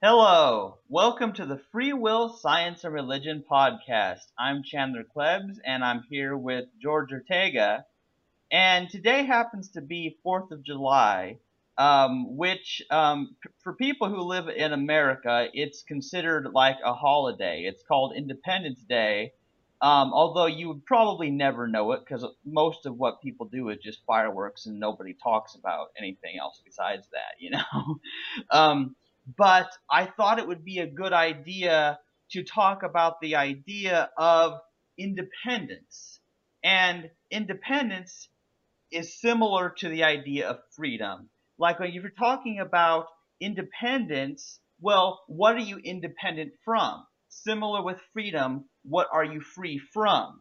Hello, welcome to the Free Will, Science, and Religion podcast. I'm Chandler Klebs, and I'm here with George Ortega. And today happens to be 4th of July, which for people who live in America, it's considered like a holiday. It's called Independence Day, although you would probably never know it because most of what people do is just fireworks and nobody talks about anything else besides that. Um, but I thought it would be a good idea to talk about the idea of independence. And independence is similar to the idea of freedom. Like when you're talking about independence, well, what are you independent from? Similar with freedom, what are you free from?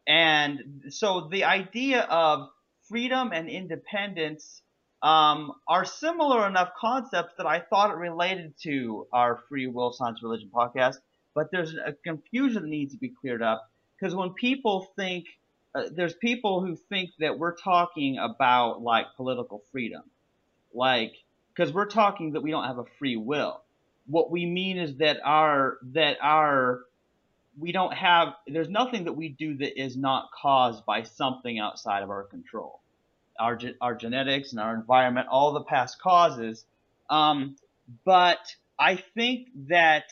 And so the idea of freedom and independence are similar enough concepts that I thought it related to our Free Will Science Religion podcast. But there's a confusion that needs to be cleared up because when people think, there's people who think that we're talking about like political freedom, like because we're talking that we don't have a free will. What we mean is that our we don't have there's nothing that we do that is not caused by something outside of our control. Our genetics and our environment, all the past causes. um, but I think that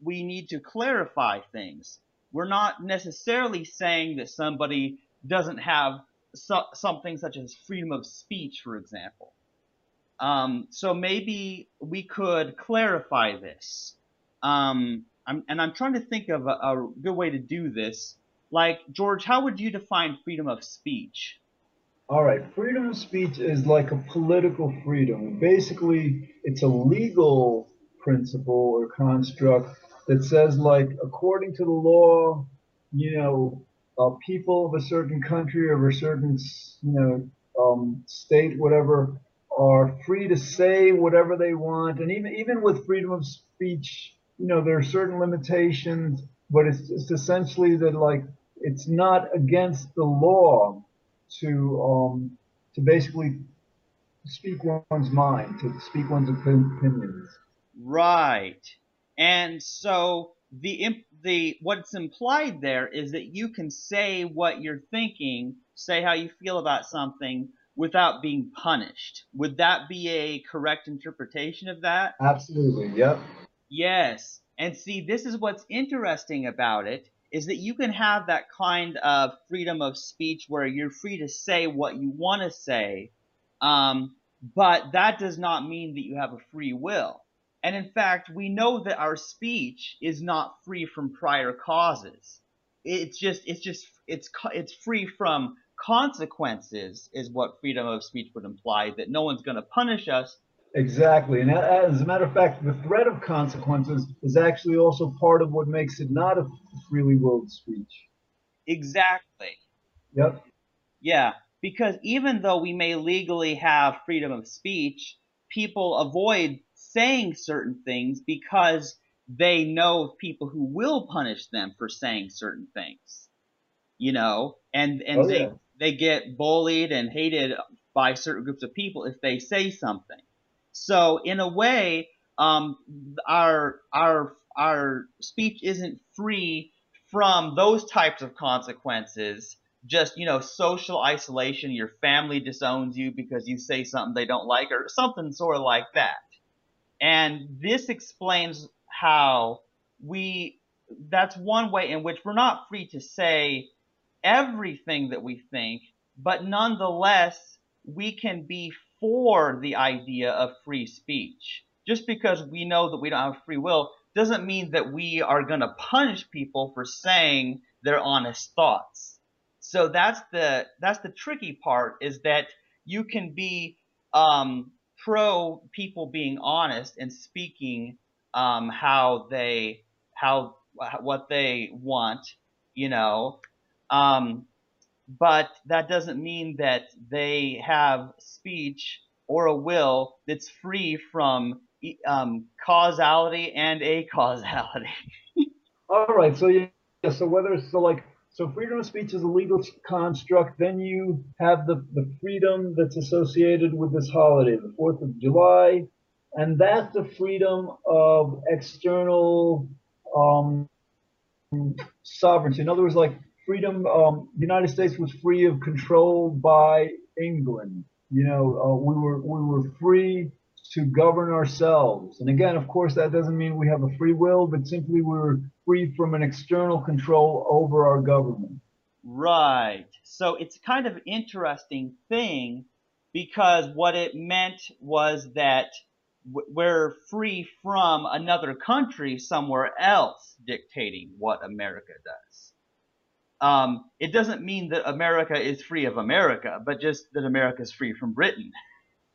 we need to clarify things. We're not necessarily saying that somebody doesn't have something such as freedom of speech, for example. So maybe we could clarify this. I'm trying to think of a good way to do this. Like, George, how would you define freedom of speech? All right, freedom of speech is like a political freedom. Basically, it's a legal principle or construct that says, like, according to the law, people of a certain country or of a certain, state, whatever, are free to say whatever they want. And even with freedom of speech, there are certain limitations, but it's essentially that, like, it's not against the law to basically speak one's mind, to speak one's opinions. Right. And so the what's implied there is that you can say what you're thinking, say how you feel about something without being punished. Would that be a correct interpretation of that? Absolutely. Yep. Yes. And see, this is what's interesting about it is that you can have that kind of freedom of speech where you're free to say what you want to say, but that does not mean that you have a free will. And in fact, we know that our speech is not free from prior causes. It's free from consequences, is what freedom of speech would imply. That no one's going to punish us. Exactly. And as a matter of fact, the threat of consequences is actually also part of what makes it not a freely willed speech. Exactly. Yep. Yeah, because even though we may legally have freedom of speech, people avoid saying certain things because they know people who will punish them for saying certain things, and Oh, yeah. they get bullied and hated by certain groups of people if they say something. So in a way, our speech isn't free from those types of consequences. Just social isolation. Your family disowns you because you say something they don't like, or something sort of like that. And this explains how we. That's one way in which we're not free to say everything that we think, but nonetheless, we can be for the idea of free speech. Just because we know that we don't have free will doesn't mean that we are going to punish people for saying their honest thoughts. So that's the tricky part, is that you can be pro people being honest and speaking how what they want, you know, um, but that doesn't mean that they have speech or a will that's free from causality and acausality. All right. So yeah. So whether so like so freedom of speech is a legal construct, then you have the freedom that's associated with this holiday, the 4th of July, and that's the freedom of external um, sovereignty. In other words, like freedom, the United States was free of control by England. We were free to govern ourselves. And again, of course, that doesn't mean we have a free will, but simply we were free from an external control over our government. Right. So it's kind of interesting thing because what it meant was that we're free from another country somewhere else dictating what America does. It doesn't mean that America is free of America, but just that America is free from Britain.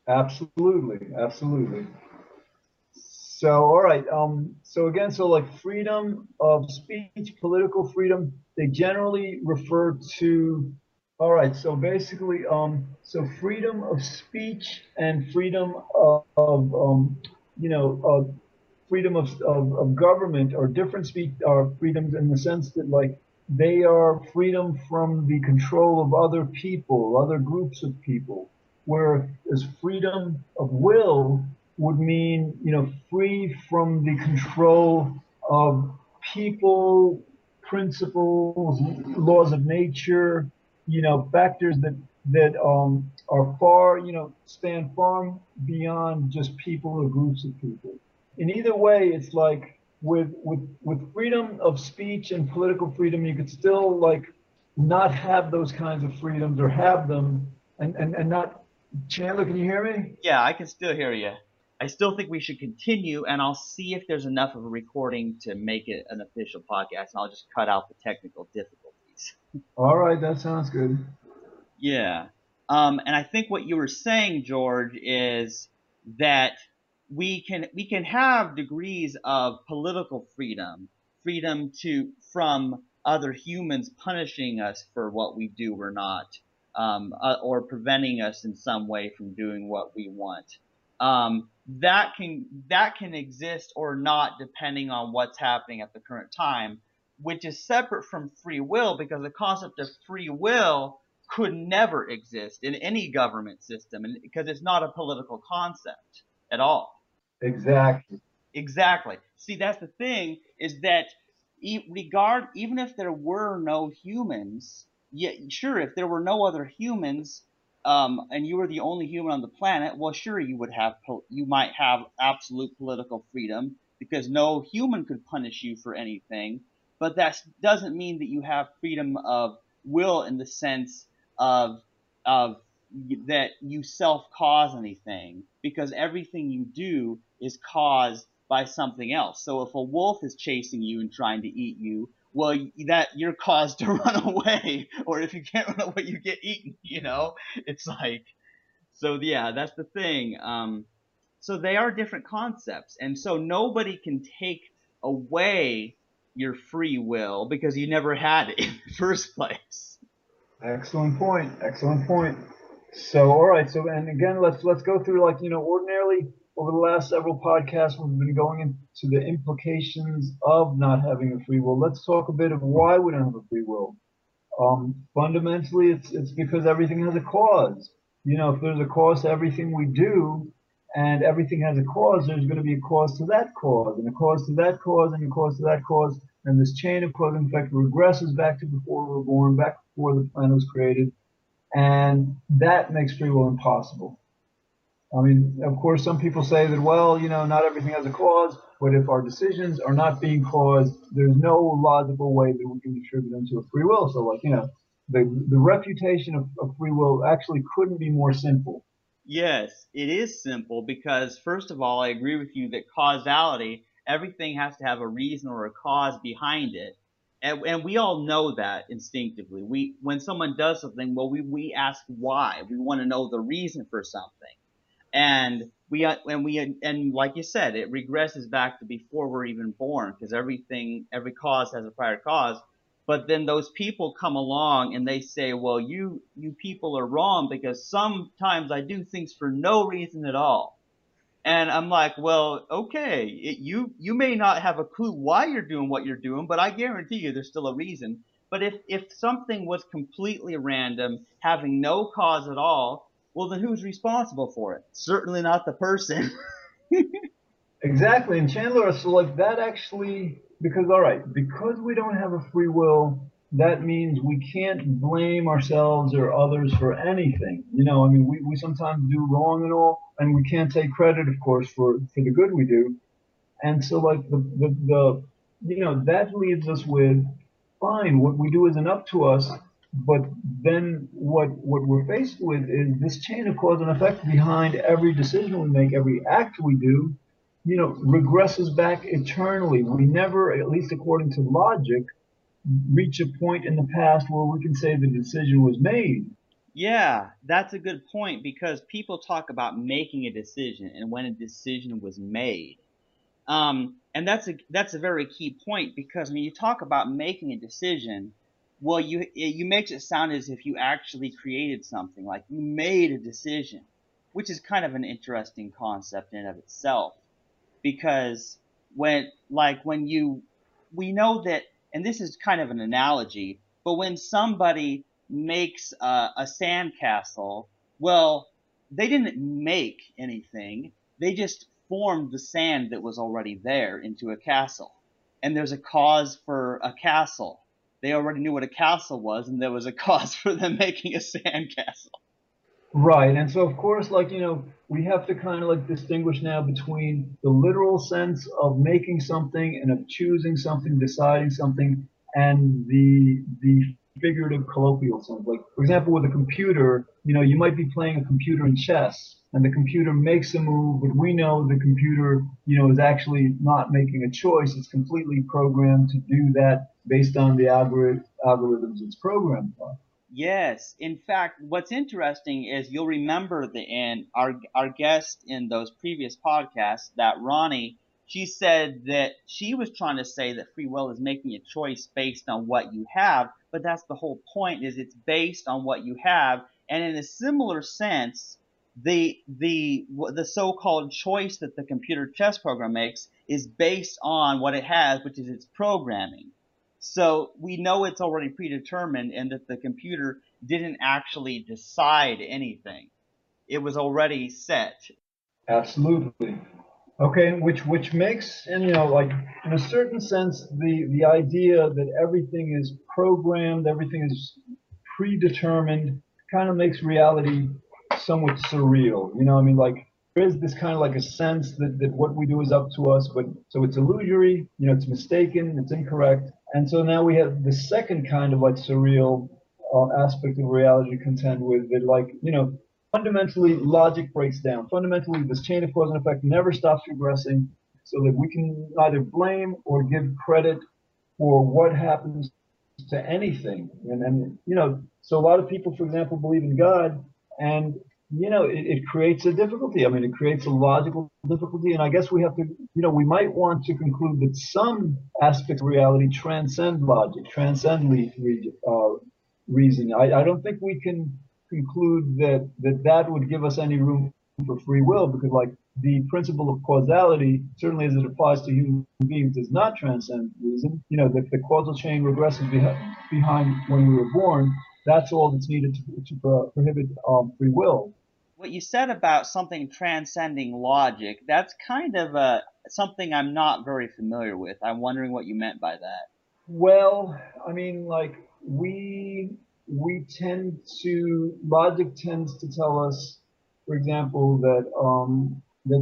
Absolutely, absolutely. So, all right. So again, so like freedom of speech, political freedom, they generally refer to. All right. So basically, so freedom of speech and freedom of you know, freedom of government are different speech are freedoms in the sense that like they are freedom from the control of other people, other groups of people, whereas freedom of will would mean, free from the control of people, principles, laws of nature, factors that are far, span far beyond just people or groups of people. In either way, it's like with freedom of speech and political freedom, you could still like not have those kinds of freedoms or have them and not. Chandler, can you hear me? Yeah, I can still hear you. I still think we should continue, and I'll see if there's enough of a recording to make it an official podcast, and I'll just cut out the technical difficulties. All right, that sounds good. Yeah. And I think what you were saying, George, is that we can have degrees of political freedom, freedom to from other humans punishing us for what we do or not, or preventing us in some way from doing what we want. That can exist or not depending on what's happening at the current time, which is separate from free will because the concept of free will could never exist in any government system and because it's not a political concept at all. Exactly. Exactly. See, that's the thing is that even if there were no humans, yeah, sure, if there were no other humans, and you were the only human on the planet, well, sure, you might have absolute political freedom because no human could punish you for anything. But that doesn't mean that you have freedom of will in the sense of of that you self cause anything because everything you do is caused by something else. So if a wolf is chasing you and trying to eat you, well, that you're caused to run away, or if you can't run away, you get eaten. It's like so. Yeah, that's the thing. So they are different concepts, and so nobody can take away your free will because you never had it in the first place. Excellent point. Excellent point. So, all right. So, and again, let's go through like ordinarily over the last several podcasts we've been going into the implications of not having a free will. Let's talk a bit of why we don't have a free will. Fundamentally, it's because everything has a cause. If there's a cause to everything we do, and everything has a cause, there's going to be a cause to that cause, and a cause to that cause, and a cause to that cause, and this chain of cause and effect regresses back to before we were born, back before the planet was created, and that makes free will impossible. I mean, of course, some people say that, well, not everything has a cause, but if our decisions are not being caused, there's no logical way that we can attribute them to a free will. So, like, the refutation of free will actually couldn't be more simple. Yes, it is simple because, first of all, I agree with you that causality, everything has to have a reason or a cause behind it. And we all know that instinctively. When someone does something, well, we ask why. We want to know the reason for something. And like you said, it regresses back to before we're even born because every cause has a prior cause. But then those people come along and they say, well, you people are wrong because sometimes I do things for no reason at all. And I'm like, well, okay, you may not have a clue why you're doing what you're doing, but I guarantee you there's still a reason. But if something was completely random, having no cause at all, well then who's responsible for it? Certainly not the person. Exactly. And Chandler, so like that actually, because all right, because we don't have a free will, that means we can't blame ourselves or others for anything. I mean, we sometimes do wrong and all, and we can't take credit, of course, for the good we do. And so like that leaves us with fine, what we do isn't up to us, but then what we're faced with is this chain of cause and effect behind every decision we make, every act we do, regresses back eternally. We never, at least according to logic, reach a point in the past where we can say the decision was made. Yeah, that's a good point because people talk about making a decision and when a decision was made. And that's a very key point because when you talk about making a decision, well, you makes it sound as if you actually created something, like you made a decision, which is kind of an interesting concept in and of itself because when you we know that, and this is kind of an analogy, but when somebody makes a sandcastle, well, they didn't make anything, they just formed the sand that was already there into a castle. And there's a cause for a castle. They already knew what a castle was, and there was a cause for them making a sandcastle. Right. And so, of course, like, we have to kind of like distinguish now between the literal sense of making something and of choosing something, deciding something, and the figurative colloquial sense. Like, for example, with a computer, you might be playing a computer in chess and the computer makes a move, but we know the computer, is actually not making a choice. It's completely programmed to do that based on the algorithms it's programmed on. Yes. In fact, what's interesting is you'll remember the in our guest in those previous podcasts, that Ronnie, she said that she was trying to say that free will is making a choice based on what you have, but that's the whole point, is it's based on what you have. And in a similar sense, the so-called choice that the computer chess program makes is based on what it has, which is its programming. So we know it's already predetermined and that the computer didn't actually decide anything. It was already set. Absolutely. Okay, which makes, and like in a certain sense, the idea that everything is programmed, everything is predetermined, kind of makes reality somewhat surreal. I mean, like there is this kind of like a sense that what we do is up to us, but so it's illusory, it's mistaken, it's incorrect, and so now we have the second kind of like surreal aspect of reality to contend with. That like fundamentally logic breaks down. Fundamentally, this chain of cause and effect never stops regressing, so that we can neither blame or give credit for what happens to anything. And so a lot of people, for example, believe in God, and it creates a difficulty. I mean, it creates a logical difficulty, and I guess we have to, we might want to conclude that some aspects of reality transcend logic, transcend reason. I don't think we can conclude that would give us any room for free will, because like the principle of causality, certainly as it applies to human beings, does not transcend reason. The causal chain regresses behind when we were born. That's all that's needed to prohibit free will. What you said about something transcending logic, that's kind of something I'm not very familiar with. I'm wondering what you meant by that. Well, I mean, like we tend to logic tends to tell us, for example, that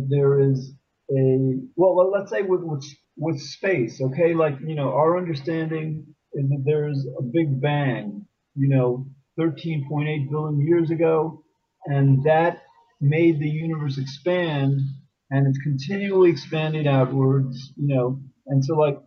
there is a let's say with space, okay, like our understanding is that there's a big bang, 13.8 billion years ago, and that made the universe expand, and it's continually expanding outwards, and so like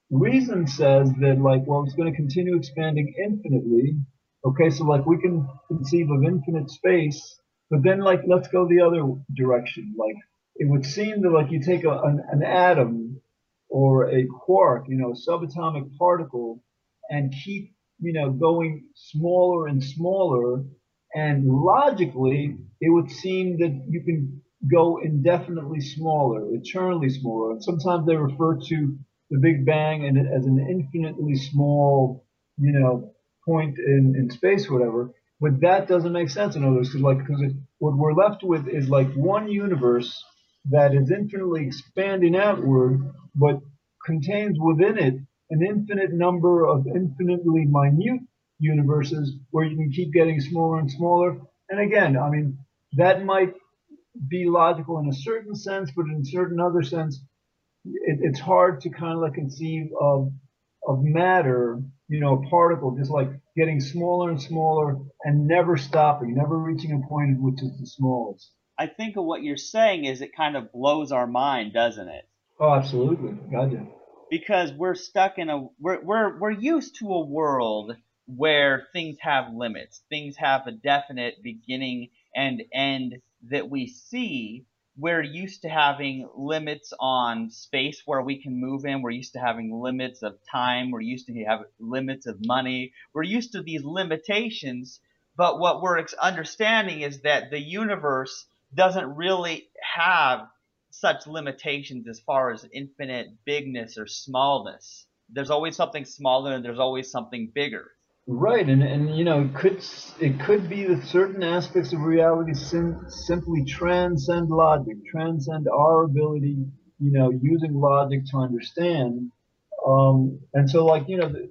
reason says that like, well, it's going to continue expanding infinitely. Okay, so like we can conceive of infinite space, but then like let's go the other direction. Like it would seem that like you take an atom or a quark, a subatomic particle, and keep going smaller and smaller, and logically it would seem that you can go indefinitely smaller, eternally smaller. And sometimes they refer to the Big Bang and as an infinitely small, point in space, or whatever. But that doesn't make sense in other words, because what we're left with is like one universe, that is infinitely expanding outward, but contains within it an infinite number of infinitely minute universes where you can keep getting smaller and smaller. And again, I mean, that might be logical in a certain sense, but in a certain other sense, it's hard to kind of like conceive of matter, a particle just like getting smaller and smaller and never stopping, never reaching a point at which is the smallest. I think of what you're saying is it kind of blows our mind, doesn't it? Oh, absolutely. Gotcha. Because we're stuck in a we're used to a world where things have limits. Things have a definite beginning and end that we see. We're used to having limits on space where we can move in. We're used to having limits of time. We're used to have limits of money. We're used to these limitations. But what we're understanding is that the universe doesn't really have such limitations as far as infinite bigness or smallness. There's always something smaller and there's always something bigger. Right, and it could be that certain aspects of reality simply transcend logic, transcend our ability, using logic to understand. And so, like,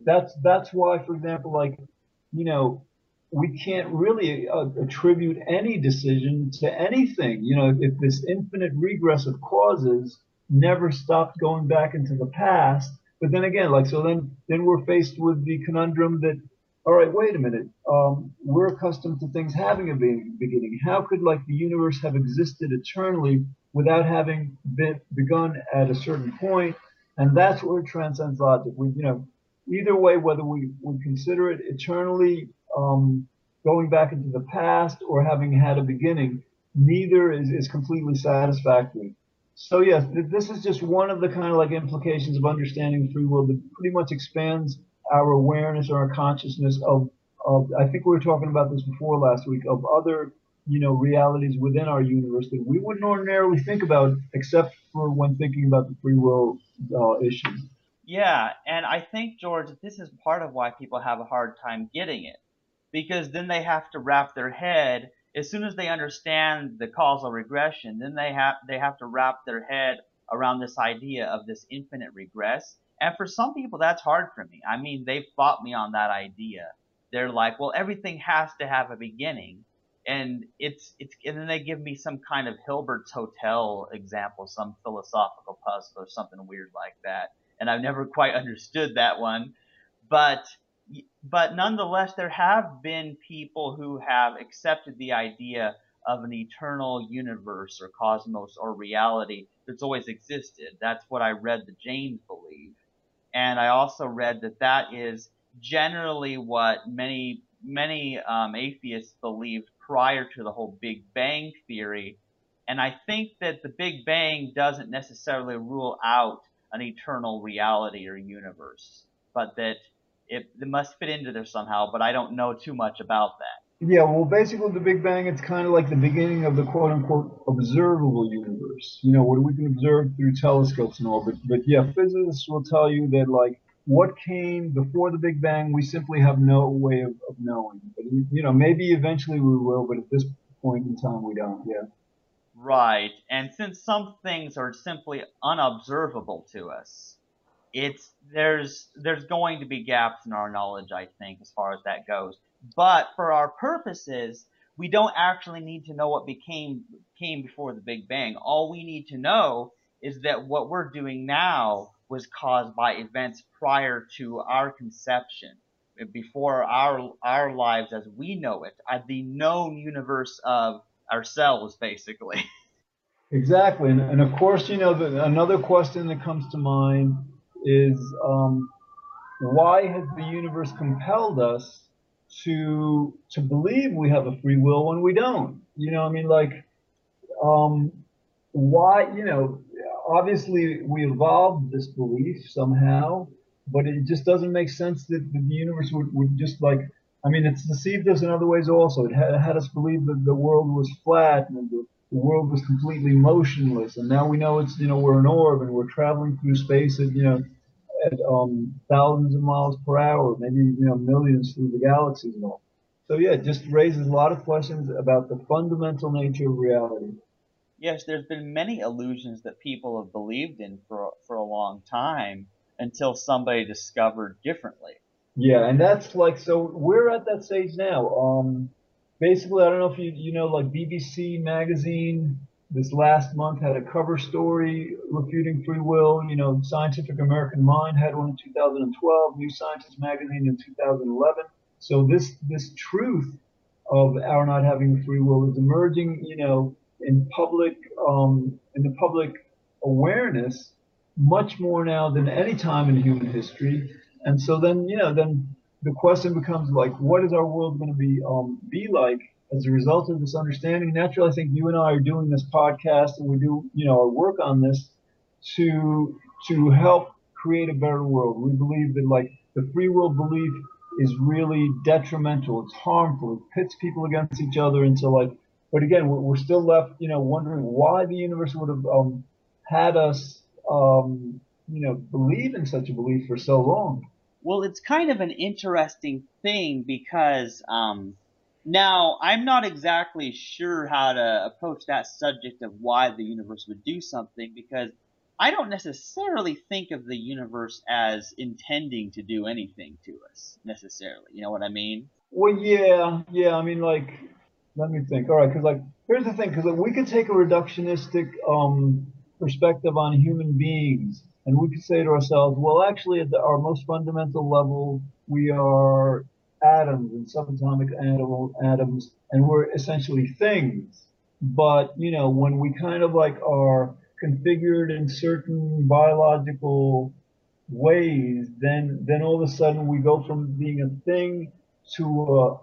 that's why, for example, like, you know, we can't really attribute any decision to anything. If this infinite regress of causes never stopped going back into the past, but then again, like, so then we're faced with the conundrum that, all right, wait a minute, we're accustomed to things having a beginning. How could like the universe have existed eternally without having begun at a certain point? And that's where it transcends logic. Either way, whether we consider it eternally going back into the past or having had a beginning, neither is completely satisfactory. So yes, this is just one of the kind of like implications of understanding free will that pretty much expands our awareness or our consciousness of I think we were talking about this before last week, of other realities within our universe that we wouldn't ordinarily think about except for when thinking about the free will issue. Yeah, and I think, George, that this is part of why people have a hard time getting it. Because then they have to wrap their head, as soon as they understand the causal regression, then they have to wrap their head around this idea of this infinite regress. And for some people that's hard for me. I mean, they've fought me on that idea. They're like, well, everything has to have a beginning. And and then they give me some kind of Hilbert's Hotel example, some philosophical puzzle or something weird like that. And I've never quite understood that one. But but nonetheless, there have been people who have accepted the idea of an eternal universe or cosmos or reality that's always existed. That's what I read the Jains believe. And I also read that that is generally what many atheists believed prior to the whole Big Bang theory. And I think that the Big Bang doesn't necessarily rule out an eternal reality or universe, but that it must fit into there somehow. But I don't know too much about that. Yeah, well, basically, the Big Bang, it's kind of like the beginning of the quote unquote observable universe, what we can observe through telescopes and all. But yeah, physicists will tell you that, like, what came before the Big Bang, we simply have no way of knowing. But, maybe eventually we will, but at this point in time, we don't. Yeah. Right. And since some things are simply unobservable to us, there's going to be gaps in our knowledge, I think, as far as that goes. But for our purposes, we don't actually need to know what came before the Big Bang. All we need to know is that what we're doing now was caused by events prior to our conception, before our lives as we know it, the known universe of ourselves, basically. Exactly. And of course, another question that comes to mind is why has the universe compelled us to believe we have a free will when we don't? I mean, like, um, why? Obviously we evolved this belief somehow, but it just doesn't make sense that the universe would just like. I mean, it's deceived us in other ways also. It had us believe that the world was flat and the world was completely motionless, and now we know it's we're an orb and we're traveling through space at thousands of miles per hour, maybe millions through the galaxies and all. So yeah, it just raises a lot of questions about the fundamental nature of reality. Yes, there's been many illusions that people have believed in for a long time until somebody discovered differently. Yeah, and that's like so we're at that stage now. Basically, I don't know if you know like BBC magazine this last month had a cover story refuting free will. You know, Scientific American Mind had one in 2012, New Scientist magazine in 2011. So this truth of our not having free will is emerging, you know, in the public awareness much more now than any time in human history. And so then, you know, then the question becomes like, what is our world going to be like as a result of this understanding? Naturally, I think you and I are doing this podcast, and we do, you know, our work on this to help create a better world. We believe that like the free will belief is really detrimental. It's harmful. It pits people against each other. And so like, but again, we're still left, you know, wondering why the universe would have had us, you know, believe in such a belief for so long. Well, it's kind of an interesting thing because now I'm not exactly sure how to approach that subject of why the universe would do something because I don't necessarily think of the universe as intending to do anything to us necessarily. You know what I mean? Well, yeah, yeah. I mean, like, let me think. All right, because like, here's the thing, because like, we could take a reductionistic perspective on human beings, and we could say to ourselves, well, actually, at our most fundamental level, we are atoms and subatomic atoms, and we're essentially things. But you know, when we kind of like are configured in certain biological ways, then all of a sudden we go from being a thing to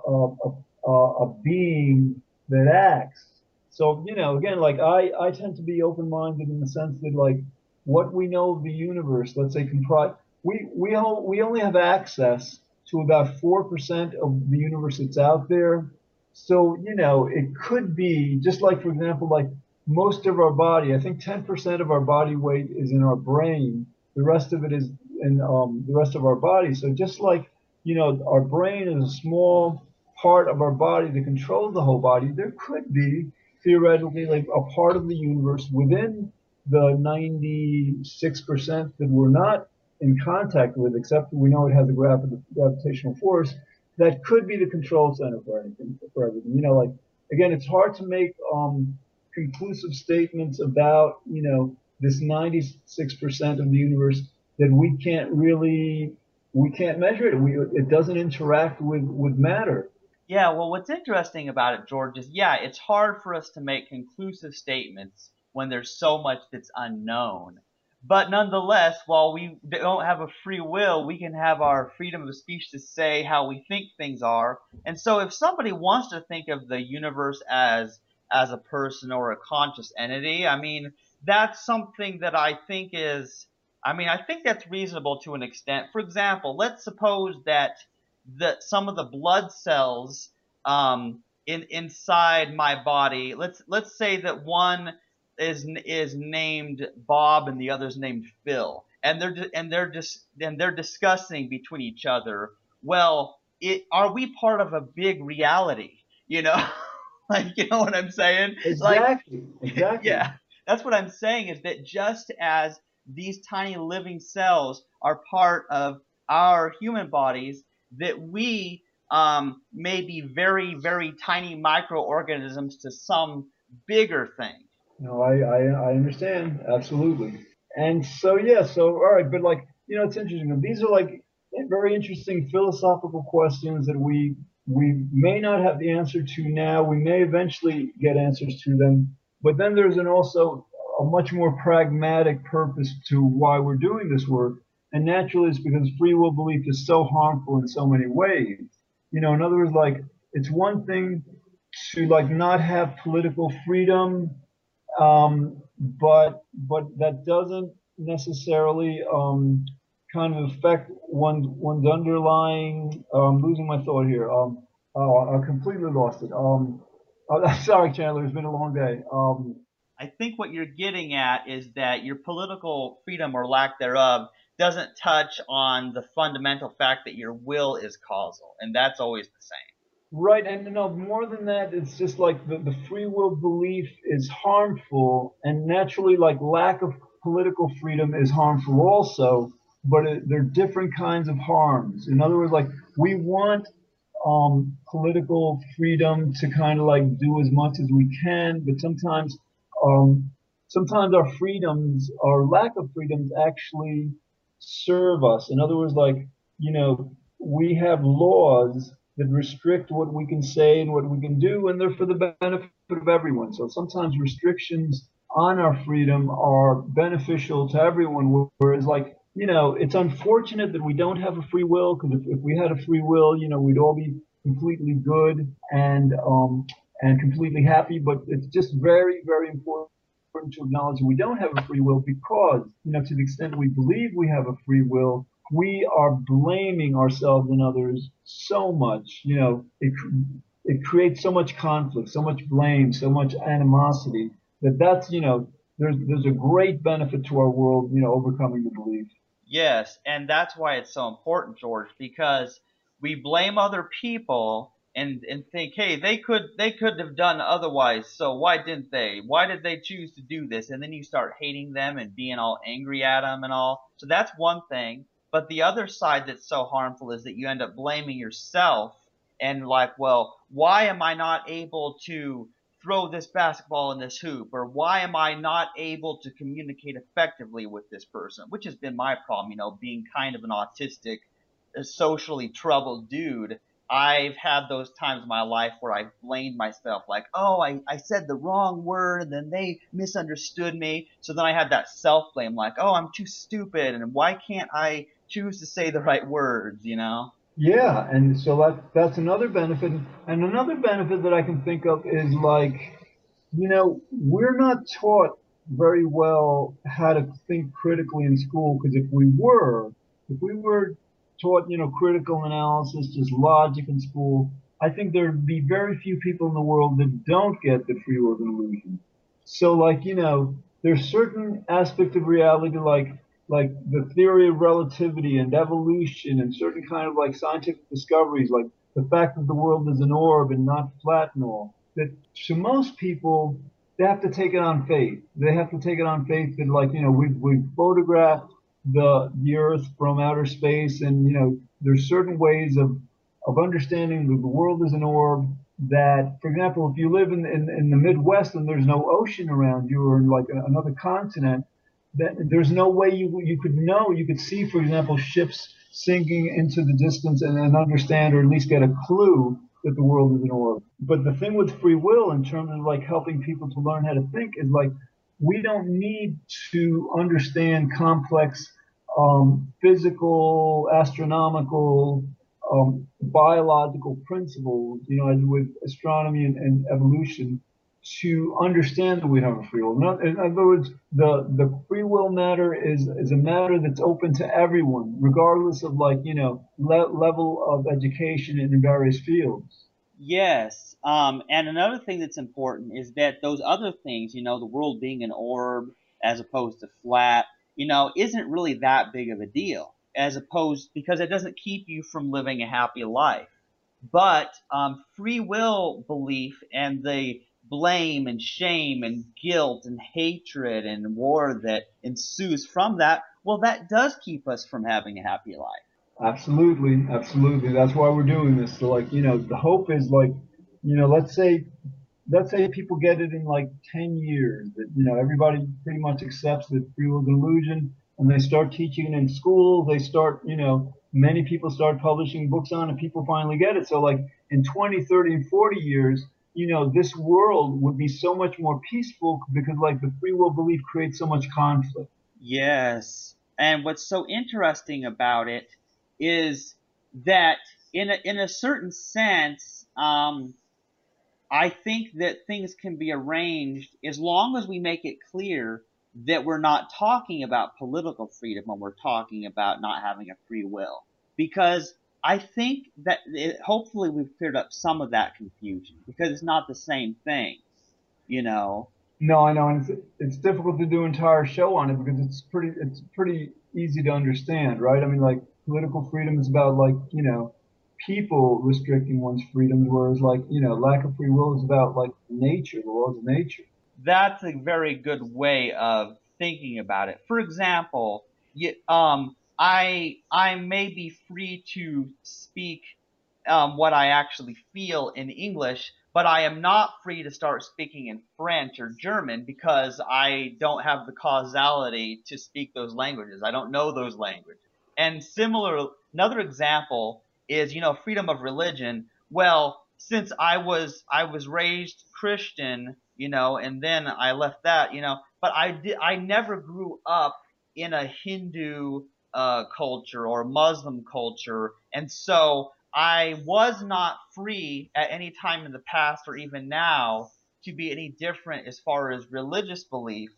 a being that acts. So you know, again, like I tend to be open-minded in the sense that like what we know of the universe, let's say, comprise we only have access to about 4% of the universe that's out there. So you know, it could be just like, for example, like most of our body, I think 10% of our body weight is in our brain. The rest of it is in the rest of our body. So just like, you know, our brain is a small part of our body that controls the whole body, there could be theoretically like a part of the universe within the 96% that we're not in contact with, except we know it has a gravitational force that could be the control center for anything, for everything. You know, like again, it's hard to make conclusive statements about, you know, this 96% of the universe that we can't measure it. It doesn't interact with matter. Yeah, well, what's interesting about it, George, is yeah, it's hard for us to make conclusive statements when there's so much that's unknown. But nonetheless, while we don't have a free will, we can have our freedom of speech to say how we think things are. And so if somebody wants to think of the universe as a person or a conscious entity, I mean, that's something that I think that's reasonable to an extent. For example, let's suppose that some of the blood cells inside my body. Let's say that one is named Bob and the other's named Phil, and they're discussing between each other. Well, are we part of a big reality? You know, like you know what I'm saying? Like Exactly, exactly. yeah, that's what I'm saying is that just as these tiny living cells are part of our human bodies, that we may be very, very tiny microorganisms to some bigger thing. No, I understand absolutely. And so yeah, so all right, but like you know, it's interesting. These are like very interesting philosophical questions that we may not have the answer to now. We may eventually get answers to them, but then there's an also a much more pragmatic purpose to why we're doing this work. And naturally, it's because free will belief is so harmful in so many ways. You know, in other words, like it's one thing to like not have political freedom, but that doesn't necessarily kind of affect one's underlying. Losing my thought here. I completely lost it. Sorry, Chandler. It's been a long day. I think what you're getting at is that your political freedom or lack thereof doesn't touch on the fundamental fact that your will is causal, and that's always the same. Right, and no, more than that, it's just like the free will belief is harmful, and naturally, like lack of political freedom is harmful also, but they're different kinds of harms. In other words, like we want political freedom to kind of like do as much as we can, but um, sometimes our freedoms, our lack of freedoms, actually serve us. In other words, like we have laws that restrict what we can say and what we can do, and they're for the benefit of everyone. So sometimes restrictions on our freedom are beneficial to everyone, whereas like it's unfortunate that we don't have a free will, because if we had a free will, we'd all be completely good and completely happy. But it's just very, very important to acknowledge that we don't have a free will, because to the extent we believe we have a free will, we are blaming ourselves and others so much. It creates so much conflict, so much blame, so much animosity, that's there's a great benefit to our world, overcoming the belief. Yes, and that's why it's so important, George, because we blame other people and think, hey, they could have done otherwise, so why didn't they? Why did they choose to do this? And then you start hating them and being all angry at them and all. So that's one thing. But the other side that's so harmful is that you end up blaming yourself and like, well, why am I not able to throw this basketball in this hoop, or why am I not able to communicate effectively with this person, which has been my problem, being kind of an autistic, socially troubled dude. I've had those times in my life where I blamed myself, like, oh, I said the wrong word, and then they misunderstood me. So then I had that self blame, like, oh, I'm too stupid, and why can't I choose to say the right words? Yeah, and so that's another benefit. And another benefit that I can think of is like, we're not taught very well how to think critically in school, because if we were taught, critical analysis, just logic in school, I think there'd be very few people in the world that don't get the free will delusion. So like, there's certain aspects of reality, like the theory of relativity and evolution and certain kind of like scientific discoveries, like the fact that the world is an orb and not flat and all, that to most people, they have to take it on faith. They have to take it on faith that, like, we've photographed the Earth from outer space, and there's certain ways of understanding that the world is an orb. That, for example, if you live in the Midwest and there's no ocean around you, or in like another continent, that there's no way you could know. You could see, for example, ships sinking into the distance, and understand, or at least get a clue that the world is an orb. But the thing with free will, in terms of like helping people to learn how to think, is like we don't need to understand complex physical, astronomical, biological principles, as with astronomy and evolution, to understand that we have a free will. In other words, the free will matter is a matter that's open to everyone, regardless of like level of education in various fields. Yes. And another thing that's important is that those other things, the world being an orb as opposed to flat, isn't really that big of a deal, as opposed because it doesn't keep you from living a happy life. But free will belief and the blame and shame and guilt and hatred and war that ensues from that, well, that does keep us from having a happy life. Absolutely, absolutely. That's why we're doing this. So like, the hope is like, let's say people get it in like 10 years, that everybody pretty much accepts that free will is an illusion, and they start teaching it in school. They start, many people start publishing books on it. People finally get it. So like in 20, 30, and 40 years, this world would be so much more peaceful, because like the free will belief creates so much conflict. Yes. And what's so interesting about it is that in a certain sense, I think that things can be arranged as long as we make it clear that we're not talking about political freedom when we're talking about not having a free will. Because I think that hopefully we've cleared up some of that confusion, because it's not the same thing, you know. No, I know, and it's difficult to do an entire show on it, because it's pretty easy to understand, right? I mean, like political freedom is about like people restricting one's freedoms, whereas like, lack of free will is about like nature, the laws of nature. That's a very good way of thinking about it. For example, I may be free to speak what I actually feel in English, but I am not free to start speaking in French or German because I don't have the causality to speak those languages. I don't know those languages. And another example is, freedom of religion. Well, since I was raised Christian, and then I left that, but I never grew up in a Hindu culture or Muslim culture, and so I was not free at any time in the past or even now to be any different as far as religious belief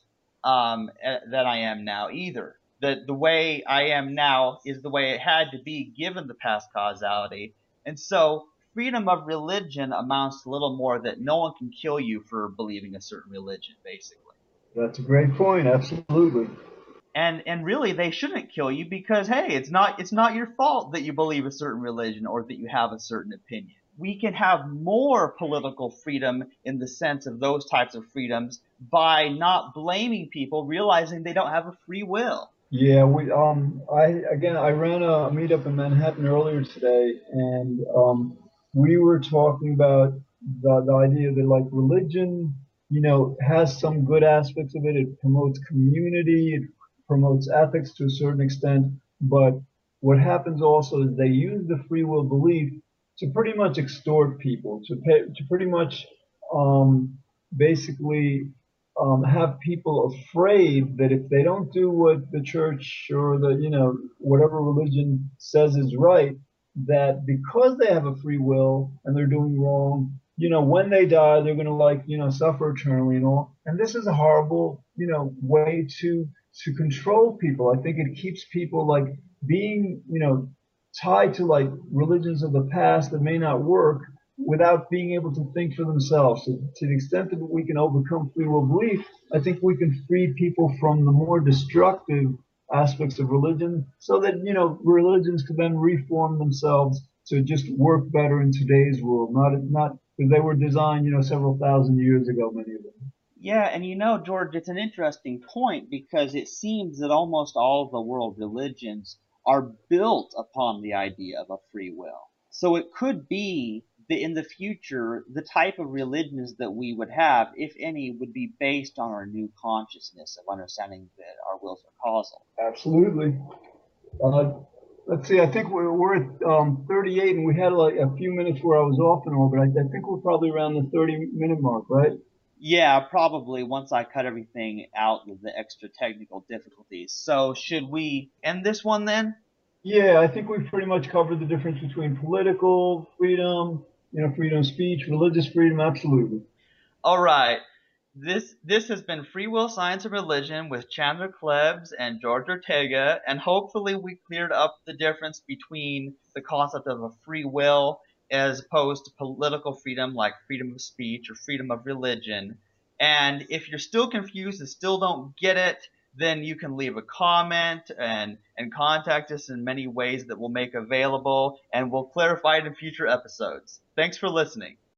than I am now either. The way I am now is the way it had to be given the past causality. And so freedom of religion amounts to little more that no one can kill you for believing a certain religion, basically. That's a great point. Absolutely. And really they shouldn't kill you because hey, it's not your fault that you believe a certain religion or that you have a certain opinion. We can have more political freedom in the sense of those types of freedoms by not blaming people, realizing they don't have a free will. Yeah, I ran a meetup in Manhattan earlier today, and we were talking about the idea that like religion, has some good aspects of it. It promotes community, it promotes ethics to a certain extent, but what happens also is they use the free will belief to pretty much extort people, to pretty much basically have people afraid that if they don't do what the church or the whatever religion says is right, that because they have a free will and they're doing wrong, when they die they're going to like suffer eternally and all. And this is a horrible way to control people. I think it keeps people like being tied to like religions of the past that may not work without being able to think for themselves. So to the extent that we can overcome free will belief, I think we can free people from the more destructive aspects of religion so that, religions could then reform themselves to just work better in today's world, not because they were designed, several thousand years ago, many of them. Yeah, and George, it's an interesting point because it seems that almost all of the world religions are built upon the idea of a free will. So it could be that in the future, the type of religions that we would have, if any, would be based on our new consciousness of understanding that our wills are causal. Absolutely. Uh, let's see. I think we're at 38, and we had like a few minutes where I was off and all, but I think we're probably around the 30-minute mark, right? Yeah, probably once I cut everything out with the extra technical difficulties. So should we end this one then? Yeah, I think we've pretty much covered the difference between political freedom, freedom of speech, religious freedom. Absolutely. All right. This has been Free Will, Science, and Religion with Chandler Klebs and George Ortega, and hopefully we cleared up the difference between the concept of a free will as opposed to political freedom like freedom of speech or freedom of religion. And if you're still confused and still don't get it, then you can leave a comment and contact us in many ways that we'll make available, and we'll clarify it in future episodes. Thanks for listening.